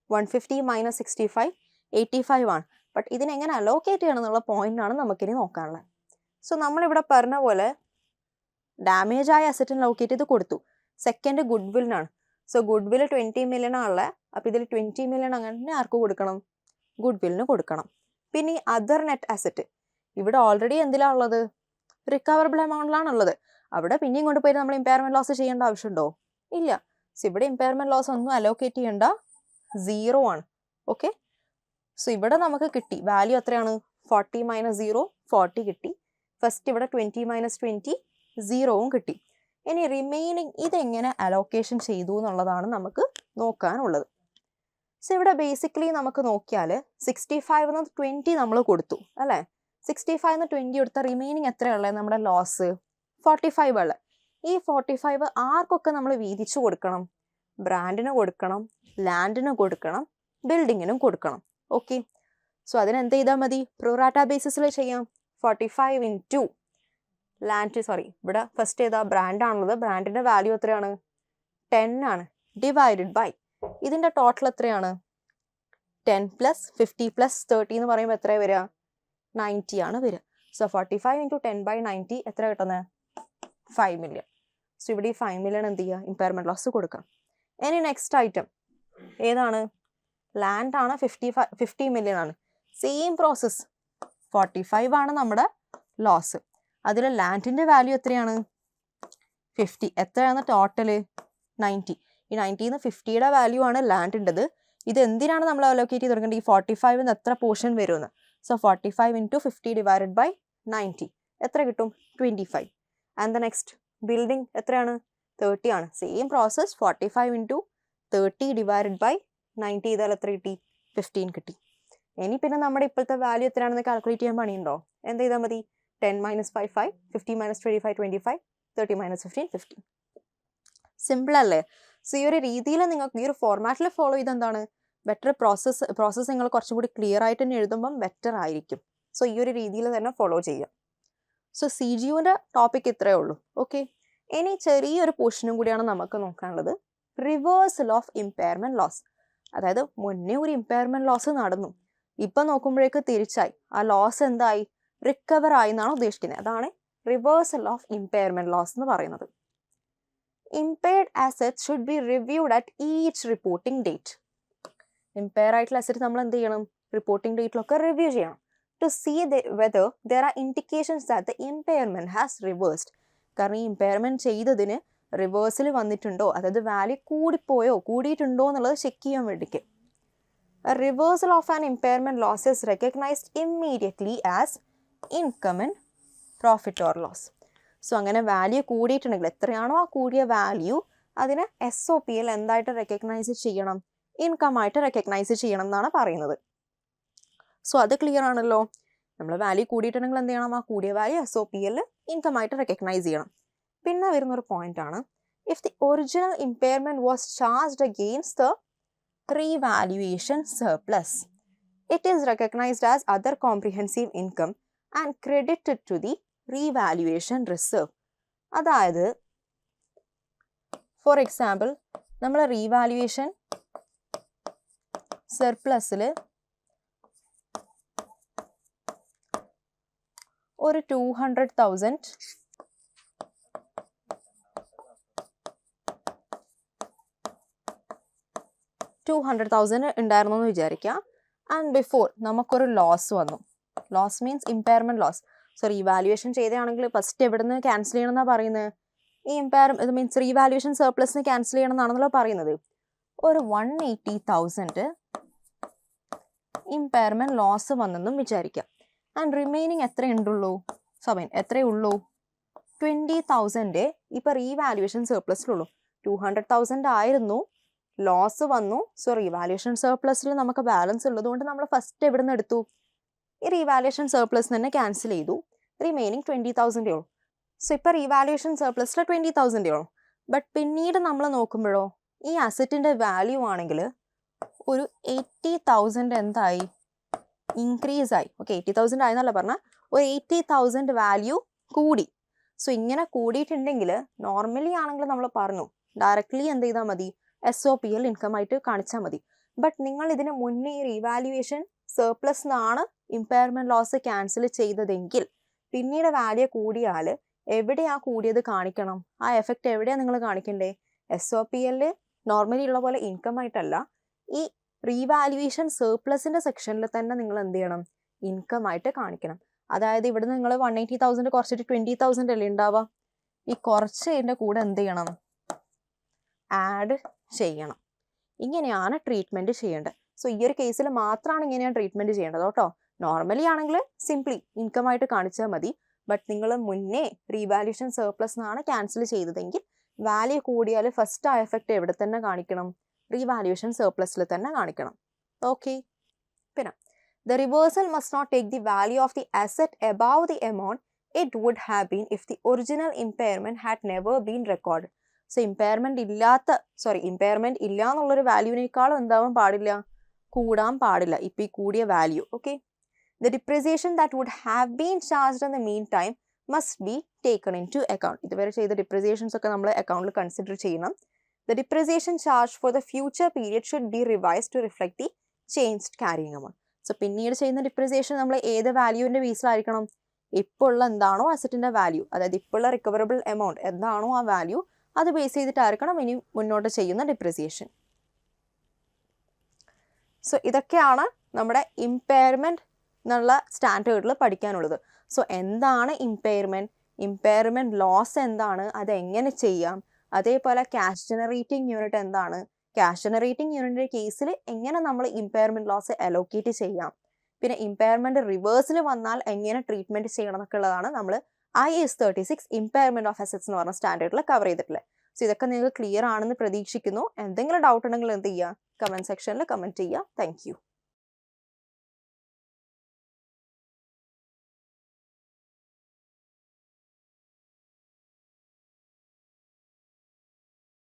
150 - 65 85 ആണ്. ബട്ട് ഇതിനെങ്ങനെ അലോക്കേറ്റ് ചെയ്യണം എന്നുള്ള പോയിന്റാണ് നമുക്കിനി നോക്കാനുള്ളത്. സോ നമ്മളിവിടെ പറഞ്ഞ പോലെ ഡാമേജ് ആയ അസറ്റിന് അലോക്കേറ്റ് ചെയ്ത് കൊടുത്തു. സെക്കൻഡ് ഗുഡ്വില്ലിനാണ്. സോ ഗുഡ്വിൽ 20 million ആണുള്ളത്. അപ്പോൾ ഇതിൽ 20 million അങ്ങനെ ആർക്ക് കൊടുക്കണം? ഗുഡ്വില്ലിന് കൊടുക്കണം. പിന്നെ ഈ അതർ നെറ്റ് അസറ്റ് ഇവിടെ ഓൾറെഡി എന്തിലാണ് ഉള്ളത്? റിക്കവറബിൾ എമൗണ്ടിലാണുള്ളത്. അവിടെ പിന്നെയും കൊണ്ടുപോയി നമ്മൾ ഇമ്പയർമെൻറ്റ് ലോസ് ചെയ്യേണ്ട ആവശ്യമുണ്ടോ? ഇല്ല. സോ ഇവിടെ ഇമ്പയർമെൻറ്റ് ലോസ് ഒന്നും അലോക്കേറ്റ് ചെയ്യേണ്ട, 0 ആണ്. ഓക്കെ, സോ ഇവിടെ നമുക്ക് കിട്ടി വാല്യൂ എത്രയാണ്? 40 - 0 40 കിട്ടി. ഫസ്റ്റ് ഇവിടെ 20 - 20 0വും കിട്ടി. ഇനി റിമൈനിങ് ഇതെങ്ങനെ അലോക്കേഷൻ ചെയ്തു എന്നുള്ളതാണ് നമുക്ക് നോക്കാനുള്ളത്. സോ ഇവിടെ ബേസിക്കലി നമുക്ക് നോക്കിയാൽ 65ന്ന് 20 നമ്മൾ കൊടുത്തു അല്ലേ? 65ന്ന് 20 കൊടുത്ത റിമൈനിങ് എത്രയുള്ളത്? നമ്മുടെ ലോസ് 45 ഉള്ളത്. ഈ 45 ആർക്കൊക്കെ നമ്മൾ വീതിച്ചു കൊടുക്കണം? ബ്രാൻഡിന് കൊടുക്കണം, ലാൻഡിന് കൊടുക്കണം, ബിൽഡിങ്ങിനും കൊടുക്കണം. ഓക്കെ, സോ അതിനെന്ത് ചെയ്താൽ മതി? പ്രൊറാറ്റ ബേസിസിൽ ചെയ്യാം. 45 ഇൻറ്റു ലാൻഡ്, സോറി ഇവിടെ ഫസ്റ്റ് ഏതാ? ബ്രാൻഡാണുള്ളത്. ബ്രാൻഡിൻ്റെ വാല്യൂ എത്രയാണ്? 10 ആണ്. ഡിവൈഡഡ് ബൈ ഇതിൻ്റെ ടോട്ടൽ എത്രയാണ്? 10 + 50 + 30 എന്ന് പറയുമ്പോൾ എത്രയാണ് വരിക? 90 ആണ് വരിക. സോ 45 × 10/90 എത്ര കിട്ടുന്നത്? 5 million. സോ ഇവിടെ ഈ 5 million എന്ത് ചെയ്യുക? ഇമ്പയർമെൻറ്റ് ലോസ് കൊടുക്കാം. ഇനി നെക്സ്റ്റ് ഐറ്റം ഏതാണ്? ലാൻഡ് ആണ്. 50 million ആണ്. Same process. 45 ആണ് നമ്മുടെ ലോസ്. അതിൽ ലാൻഡിൻ്റെ വാല്യൂ എത്രയാണ്? 50. എത്രയാണ് ടോട്ടൽ? 90. ഈ 90ന്ന് 50യുടെ വാല്യൂ ആണ് ലാൻഡിൻ്റെത്. ഇത് എന്തിനാണ് നമ്മൾ അലോക്കേറ്റ് ചെയ്ത് കൊടുക്കേണ്ടത്? ഈ 45ന്ന് എത്ര പോർഷൻ വരുമെന്ന്. സോ 45 × 50 ഡിവൈഡഡ് ബൈ 90 എത്ര കിട്ടും? 25. ആൻഡ് ദ നെക്സ്റ്റ് ബിൽഡിംഗ് എത്രയാണ്? 30 ആണ്. Same process. 45 × 30 ഡിവൈഡഡ് ബൈ 90 ചെയ്താൽ എത്ര കിട്ടി? 15 കിട്ടി. ഇനി പിന്നെ നമ്മുടെ ഇപ്പോഴത്തെ വാല്യൂ എത്രയാണെന്ന് കാൽക്കുലേറ്റ് ചെയ്യാൻ പണിയുണ്ടോ? എന്ത് ചെയ്താൽ മതി? 10 - 5 5, 50 - 25 25, 30 - 15 15. സിമ്പിൾ അല്ലേ? സോ ഈ ഒരു രീതിയിൽ നിങ്ങൾക്ക് ഈ ഒരു ഫോർമാറ്റിൽ ഫോളോ ചെയ്ത് എന്താണ് ബെറ്റർ? പ്രോസസ്സ് നിങ്ങൾ കുറച്ചും കൂടി ക്ലിയർ ആയിട്ട് തന്നെ എഴുതുമ്പം ബെറ്റർ ആയിരിക്കും. സോ ഈ ഒരു രീതിയിൽ തന്നെ ഫോളോ ചെയ്യാം. സോ CGUവിൻ്റെ ടോപ്പിക് ഇത്രയേ ഉള്ളൂ. ഓക്കെ, ഇനി ചെറിയൊരു പോർഷനും കൂടിയാണ് നമുക്ക് നോക്കാനുള്ളത്. Reversal of impairment loss. അതായത് മുന്നേ ഒരു ഇമ്പയർമെൻറ്റ് ലോസ് നടന്നു, ഇപ്പം നോക്കുമ്പോഴേക്ക് തിരിച്ചായി. ആ ലോസ് എന്തായി? റിക്കവർ ആയി എന്നാണ് ഉദ്ദേശിക്കുന്നത്. അതാണ് റിവേഴ്സൽ ഓഫ് ഇമ്പയർമെൻറ്റ് ലോസ് എന്ന് പറയുന്നത്. Impaired assets should be reviewed at each reporting date. Impair ആയിട്ടുള്ള അസറ്റ് നമ്മൾ എന്ത് ചെയ്യണം? റിപ്പോർട്ടിംഗ് ഡേറ്റിലൊക്കെ റിവ്യൂ ചെയ്യണം. to see whether there are indications that the impairment has reversed. കാരണം ഈ ഇമ്പയർമെൻറ്റ് ചെയ്തതിന് റിവേഴ്സിൽ വന്നിട്ടുണ്ടോ, അതായത് വാല്യൂ കൂടിപ്പോയോ കൂടിയിട്ടുണ്ടോ എന്നുള്ളത് ചെക്ക് ചെയ്യാൻ വേണ്ടിക്ക്. A reversal of an impairment loss is recognized immediately as income and profit or loss. So അങ്ങനെ value കൂടിയിട്ടുണ്ടെങ്കിൽ എത്രയാണോ ആ കൂടിയ വാല്യൂ അതിനെ SOPൽ എന്തായിട്ട് റെക്കഗ്നൈസ് ചെയ്യണം, ഇൻകം ആയിട്ട് റെക്കഗ്നൈസ് ചെയ്യണം എന്നാണ് പറയുന്നത്. സോ അത് ക്ലിയർ ആണല്ലോ. നമ്മൾ വാല്യൂ കൂടിയിട്ടുണ്ടെങ്കിൽ എന്ത് ചെയ്യണം, ആ കൂടിയ വാല്യൂ SOPൽ ഇൻകം ആയിട്ട് റെക്കഗ്നൈസ് ചെയ്യണം. പിന്നെ വരുന്നൊരു പോയിന്റ് ആണ്, if the original impairment was charged against the revaluation surplus, it is recognized as other comprehensive income and credited to the revaluation reserve. അതായത് ഫോർ എക്സാമ്പിൾ നമ്മൾ റീവാലുവേഷൻ സർപ്ലസിൽ ഒരു 200,000 ഉണ്ടായിരുന്നു എന്ന് വിചാരിക്കുക. ആൻഡ് ബിഫോർ നമുക്കൊരു ലോസ് വന്നു. Loss means impairment loss. So revaluation ചെയ്തതാണെങ്കിൽ ഫസ്റ്റ് എവിടെ നിന്ന് ക്യാൻസൽ ചെയ്യണം എന്നാണ് പറയുന്നത്, ഈ ഇത് മീൻസ് റീവാലുവേഷൻ സർപ്ലസിന് ക്യാൻസൽ ചെയ്യണം എന്നാണെന്നല്ലോ പറയുന്നത്. ഒരു 180,000 ഇമ്പയർമെൻറ്റ് ലോസ് വന്നെന്നും വിചാരിക്കാം. ആൻഡ് റിമൈനിങ് എത്രയുള്ളൂ, എത്രയേ ഉള്ളൂ, 20,000 ഇപ്പോൾ റീവാലുവേഷൻ സർപ്ലസിലുള്ളൂ. 200,000 ആയിരുന്നു, ലോസ് വന്നു. സോ റീവാലുവേഷൻ സർപ്ലസിൽ നമുക്ക് ബാലൻസ് ഉള്ളതുകൊണ്ട് നമ്മൾ ഫസ്റ്റ് എവിടെ നിന്ന് എടുത്തു, ഈ റീവാലുവേഷൻ സർപ്ലസ് തന്നെ ക്യാൻസൽ ചെയ്തു. റിമൈനിങ് 20,000 ഉള്ളൂ. സോ ഇപ്പോൾ റീവാലുവേഷൻ സർപ്ലസിൽ 20,000 ഉള്ളൂ. ബട്ട് പിന്നീട് നമ്മൾ നോക്കുമ്പോഴോ ഈ അസറ്റിൻ്റെ വാല്യൂ ആണെങ്കിൽ ഒരു 80,000 എന്തായി, ഇൻക്രീസ് ആയി. ഓക്കെ, 80,000 ആയെന്നല്ല പറഞ്ഞാൽ ഒരു 80,000 വാല്യൂ കൂടി. സോ ഇങ്ങനെ കൂടിയിട്ടുണ്ടെങ്കിൽ നോർമലി ആണെങ്കിൽ നമ്മൾ പറഞ്ഞു ഡയറക്റ്റ്ലി എന്ത് ചെയ്താൽ മതി, SOPൽ ഇൻകം ആയിട്ട് കാണിച്ചാൽ മതി. ബട്ട് നിങ്ങൾ ഇതിന് മുന്നേ ഈ റീവാലുവേഷൻ സർപ്ലസ് എന്നാണ് ഇമ്പയർമെൻറ്റ് ലോസ് ക്യാൻസൽ ചെയ്തതെങ്കിൽ പിന്നീട് വാല്യൂ കൂടിയാൽ എവിടെയാ കൂടിയത് കാണിക്കണം, ആ എഫക്റ്റ് എവിടെയാണ് നിങ്ങൾ കാണിക്കണ്ടേ, SOPൽ നോർമലി ഉള്ള പോലെ ഇൻകം ആയിട്ടല്ല, ഈ റീവാലുവേഷൻ സർപ്ലസിൻ്റെ സെക്ഷനിൽ തന്നെ നിങ്ങൾ എന്ത് ചെയ്യണം, ഇൻകം ആയിട്ട് കാണിക്കണം. അതായത് ഇവിടെ നിങ്ങൾ 180,000 കുറച്ചിട്ട് 20,000 അല്ലേ ഉണ്ടാവുക, ഈ കുറച്ചതിൻ്റെ കൂടെ എന്ത് ചെയ്യണം, ആഡ് ചെയ്യണം. ഇങ്ങനെയാണ് ട്രീറ്റ്മെൻറ്റ് ചെയ്യേണ്ടത്. സോ ഈ ഒരു കേസിൽ മാത്രമാണ് ഇങ്ങനെയാണ് ട്രീറ്റ്മെൻറ്റ് ചെയ്യേണ്ടത് കേട്ടോ. നോർമലി ആണെങ്കിൽ സിംപ്ലി ഇൻകം ആയിട്ട് കാണിച്ചാൽ മതി. ബട്ട് നിങ്ങൾ മുന്നേ റീവാലുവേഷൻ സർപ്ലസ് എന്നാണ് ക്യാൻസൽ ചെയ്തതെങ്കിൽ വാല്യൂ കൂടിയാൽ ഫസ്റ്റ് ആ എഫക്റ്റ് എവിടെ തന്നെ കാണിക്കണം, റീവാലുവേഷൻ സർപ്ലസിൽ തന്നെ കാണിക്കണം. ഓക്കെ. പിന്നെ the reversal must not take the value of the asset above the amount it would have been if the original impairment had never been record. So impairment ഇല്ല എന്നുള്ളൊരു വാല്യൂവിനേക്കാളും എന്താവാൻ പാടില്ല, കൂടാൻ പാടില്ല ഇപ്പം ഈ കൂടിയ value. Okay. The depreciation that would have been charged in the meantime must be taken into account. ഇതുവരെ ചെയ്ത ഡിപ്രിസിയേഷൻസ് ഒക്കെ നമ്മൾ അക്കൗണ്ടിൽ കൺസിഡർ ചെയ്യണം. The depreciation charge for the future period should be revise to reflect the changed carrying amount. So പിന്നീട് ചെയ്യുന്ന depreciation നമ്മൾ ഏത് വാല്യൂവിൻ്റെ ബേസിലായിരിക്കണം, ഇപ്പോൾ ഉള്ള എന്താണോ അസറ്റിൻ്റെ വാല്യൂ, അതായത് ഇപ്പോൾ ഉള്ള റിക്കവറബിൾ എമൗണ്ട് എന്താണോ ആ വാല്യൂ അത് ബേസ് ചെയ്തിട്ടായിരിക്കണം ഇനി മുന്നോട്ട് ചെയ്യുന്ന ഡിപ്രിസിയേഷൻ. സോ ഇതൊക്കെയാണ് നമ്മുടെ ഇമ്പയർമെൻറ്റ് എന്നുള്ള സ്റ്റാൻഡേർഡിൽ പഠിക്കാനുള്ളത്. സോ എന്താണ് ഇമ്പയർമെൻറ്റ് ലോസ് എന്താണ്, അതെങ്ങനെ ചെയ്യാം, അതേപോലെ ക്യാഷ് ജനറേറ്റിംഗ് യൂണിറ്റ് എന്താണ്, ക്യാഷ് ജനറേറ്റിംഗ് യൂണിറ്റിൻ്റെ കേസിൽ എങ്ങനെ നമ്മൾ ഇമ്പയർമെൻറ്റ് ലോസ് അലോക്കേറ്റ് ചെയ്യാം, പിന്നെ ഇമ്പയർമെൻറ്റ് റിവേഴ്സിൽ വന്നാൽ എങ്ങനെ ട്രീറ്റ്മെൻറ്റ് ചെയ്യണം എന്നൊക്കെ ഉള്ളതാണ് നമ്മൾ IAS 36 ഇമ്പയർമെൻറ്റ് ഓഫ് അസറ്റ്സ് എന്ന് പറഞ്ഞ സ്റ്റാൻഡേർഡിൽ കവർ ചെയ്തിട്ടുള്ളത്. സോ ഇതൊക്കെ നിങ്ങൾക്ക് ക്ലിയർ ആണെന്ന് പ്രതീക്ഷിക്കുന്നു. എന്തെങ്കിലും ഡൗട്ട് ഉണ്ടെങ്കിൽ എന്ത് ചെയ്യുക, കമൻറ്റ് സെക്ഷനിൽ കമൻറ്റ് ചെയ്യുക. Thank you.